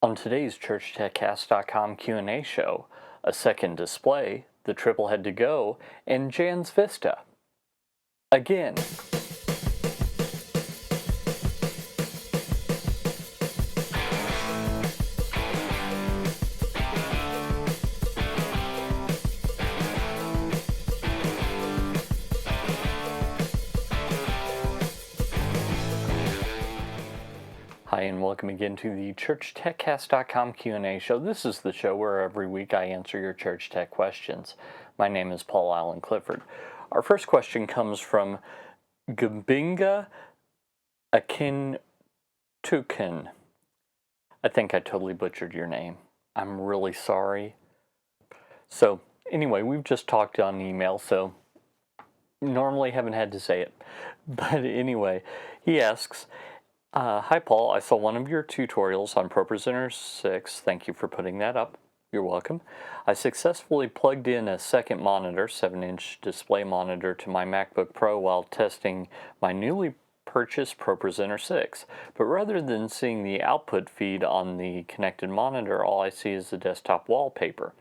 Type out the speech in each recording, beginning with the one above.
On today's ChurchTechCast.com Q&A show, a second display, the Triple Head2Go, and Jan's Vista. Again. Hi, and welcome again to the ChurchTechCast.com Q&A show. This is the show where every week I answer your church tech questions. My name is Paul Allen Clifford. Our first question comes from Gbenga Akintokun. I think I totally butchered your name. I'm really sorry. So, anyway, we've just talked on email, so normally haven't had to say it. But anyway, he asks, hi Paul, I saw one of your tutorials on ProPresenter 6. Thank you for putting that up. You're welcome. I successfully plugged in a second monitor, 7-inch display monitor, to my MacBook Pro while testing my newly purchased ProPresenter 6. But rather than seeing the output feed on the connected monitor, all I see is the desktop wallpaper.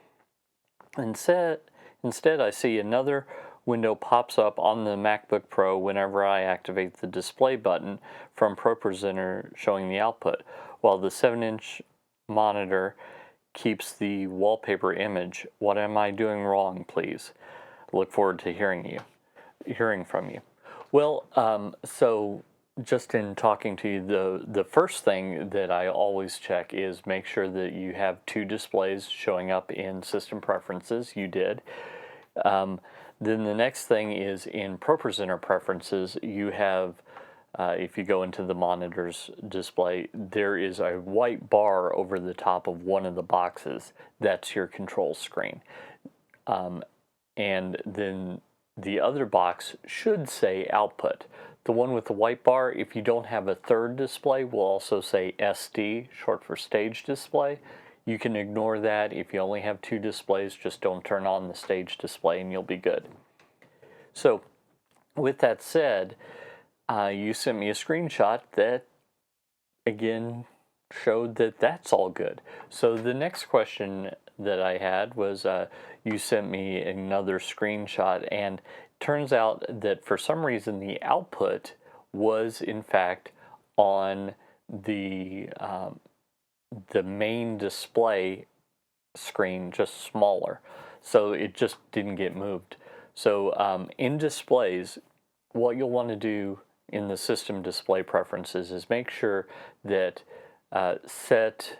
Instead, I see another window pops up on the MacBook Pro whenever I activate the display button from ProPresenter showing the output, while the 7-inch monitor keeps the wallpaper image. What am I doing wrong, please? Look forward to hearing from you. Well, so just in talking to you, the first thing that I always check is make sure that you have two displays showing up in system preferences. You did. Then the next thing is in ProPresenter preferences, you have, if you go into the monitor's display, there is a white bar over the top of one of the boxes. That's your control screen. And then the other box should say output. The one with the white bar, if you don't have a third display, will also say SD, short for stage display. You can ignore that. If you only have two displays, just don't turn on the stage display and you'll be good. So, with that said, you sent me a screenshot that, again, showed that that's all good. So the next question that I had was, you sent me another screenshot, and turns out that for some reason the output was, in fact, on the main display screen, just smaller. So it just didn't get moved. So in displays, what you'll want to do in the system display preferences is make sure that set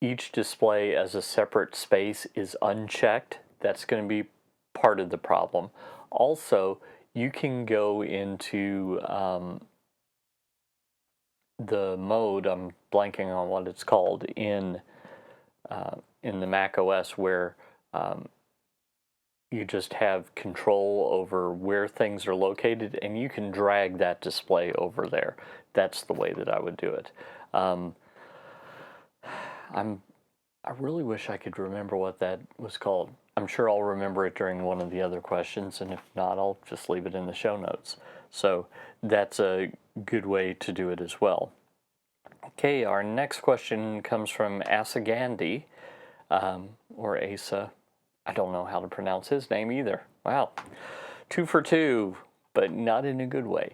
each display as a separate space is unchecked. That's going to be part of the problem. Also, you can go into the mode, I'm blanking on what it's called, in the Mac OS, where you just have control over where things are located, and you can drag that display over there. That's the way that I would do it. I really wish I could remember what that was called. I'm sure I'll remember it during one of the other questions, and if not, I'll just leave it in the show notes. So that's a good way to do it as well. Okay, our next question comes from Asa Gandhi, or Asa. I don't know how to pronounce his name either. Wow. 2 for 2, but not in a good way.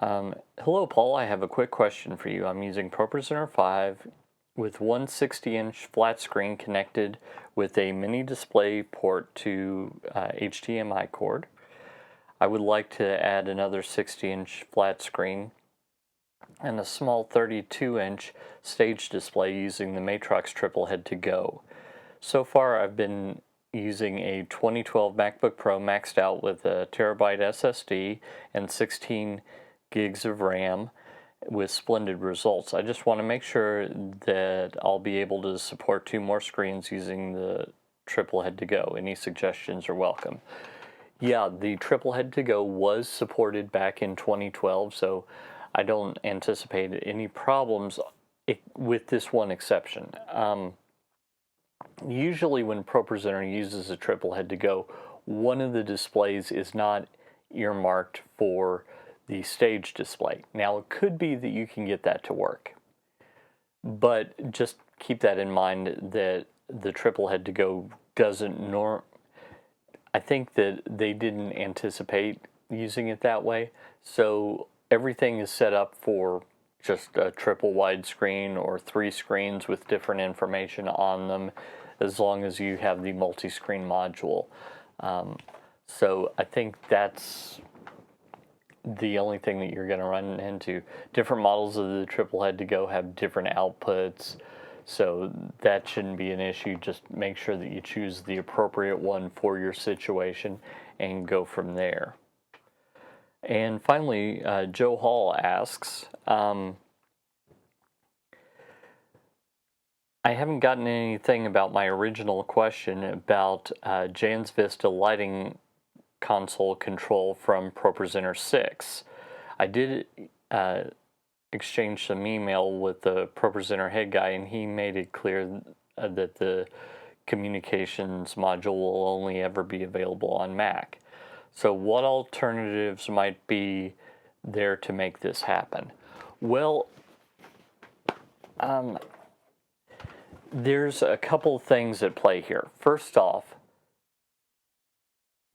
Hello, Paul. I have a quick question for you. I'm using ProPresenter 5 with one 60-inch flat screen connected with a mini display port to HDMI cord. I would like to add another 60-inch flat screen and a small 32-inch stage display using the Matrox Triple Head2Go. So far, I've been using a 2012 MacBook Pro maxed out with a terabyte SSD and 16 gigs of RAM with splendid results. I just want to make sure that I'll be able to support 2 more screens using the Triple Head2Go. Any suggestions are welcome. Yeah, the Triple Head2Go was supported back in 2012, so I don't anticipate any problems with this one exception. Usually when ProPresenter uses a Triple Head2Go, one of the displays is not earmarked for the stage display. Now, it could be that you can get that to work, But just keep that in mind that the Triple Head2Go doesn't I think that they didn't anticipate using it that way. So everything is set up for just a triple widescreen or 3 screens with different information on them, as long as you have the multi-screen module. So I think that's the only thing that you're going to run into. Different models of the Triple Head2Go have different outputs, so that shouldn't be an issue. Just make sure that you choose the appropriate one for your situation and go from there. And finally, Joe Hall asks, I haven't gotten anything about my original question about Jan's Vista lighting console control from ProPresenter 6. I did exchange some email with the ProPresenter head guy, and he made it clear that the communications module will only ever be available on Mac. So what alternatives might be there to make this happen? Well, there's a couple things at play here. First off,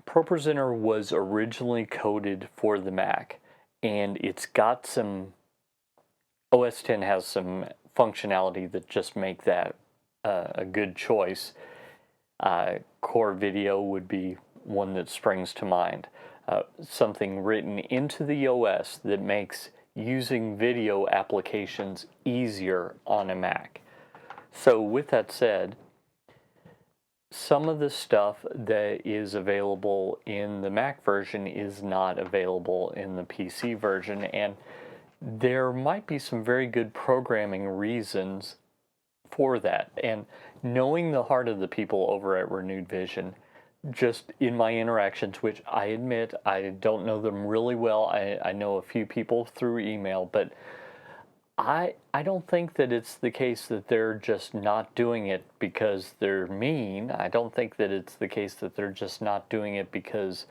ProPresenter was originally coded for the Mac, and it's got some, OS X has some functionality that just make that a good choice. Core Video would be one that springs to mind. Something written into the OS that makes using video applications easier on a Mac. So with that said, some of the stuff that is available in the Mac version is not available in the PC version, and there might be some very good programming reasons for that. And knowing the heart of the people over at Renewed Vision, just in my interactions, which I admit I don't know them really well, I know a few people through email, but I don't think that it's the case that they're just not doing it because they're mean. I don't think that it's the case that they're just not doing it because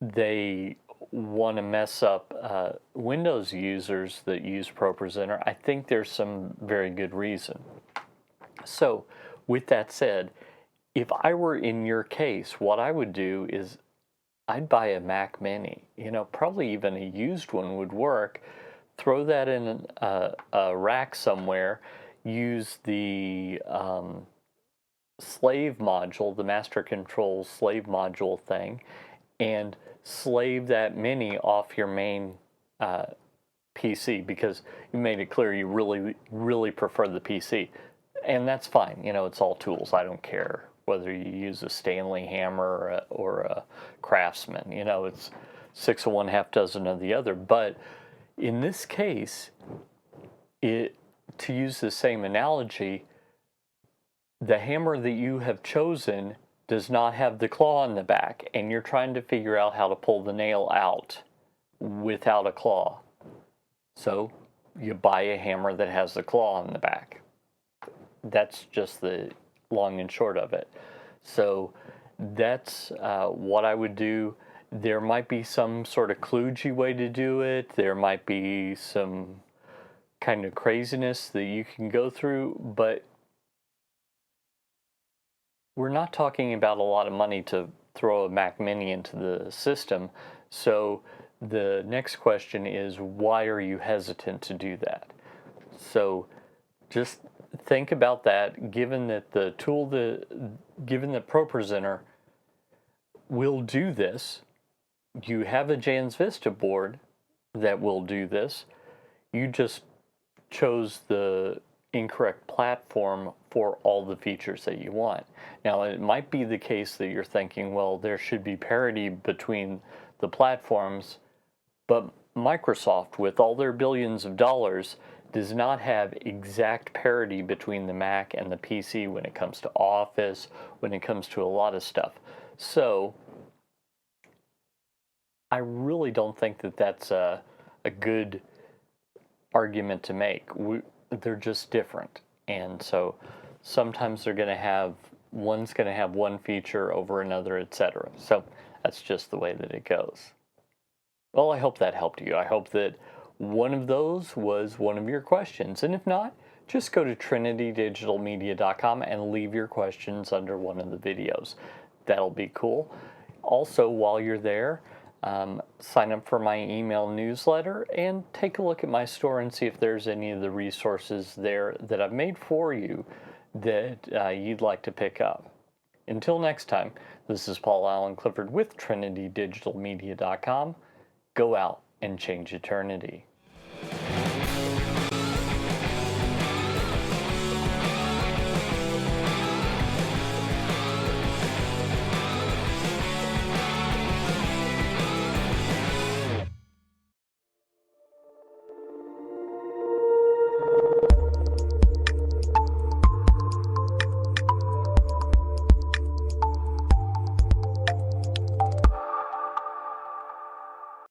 they want to mess up Windows users that use ProPresenter. I think there's some very good reason. So with that said, if I were in your case, what I would do is I'd buy a Mac Mini. You know, probably even a used one would work. Throw that in a rack somewhere, use the slave module, the master control slave module thing, and slave that Mini off your main PC, because you made it clear you really prefer the PC. And that's fine, you know, it's all tools. I don't care whether you use a Stanley hammer or a Craftsman. You know, it's 6 of one, half dozen of the other. But in this case, to use the same analogy, the hammer that you have chosen does not have the claw on the back, and you're trying to figure out how to pull the nail out without a claw. So you buy a hammer that has the claw on the back. That's just the long and short of it. So that's what I would do. There might be some sort of kludgy way to do it. There might be some kind of craziness that you can go through, but we're not talking about a lot of money to throw a Mac Mini into the system. So the next question is, why are you hesitant to do that? So just think about that, given that the tool, given that ProPresenter will do this. You have a Jan's Vista board that will do this. You just chose the incorrect platform for all the features that you want. Now, it might be the case that you're thinking, well, there should be parity between the platforms, but Microsoft, with all their billions of dollars, does not have exact parity between the Mac and the PC when it comes to Office, when it comes to a lot of stuff. So I really don't think that that's a good argument to make. They're just different. And so sometimes they're going to have, one's going to have one feature over another, etc. So that's just the way that it goes. Well, I hope that helped you. I hope that one of those was one of your questions. And if not, just go to trinitydigitalmedia.com and leave your questions under one of the videos. That'll be cool. Also, while you're there, sign up for my email newsletter and take a look at my store and see if there's any of the resources there that I've made for you that you'd like to pick up. Until next time, this is Paul Allen Clifford with trinitydigitalmedia.com. Go out and change eternity.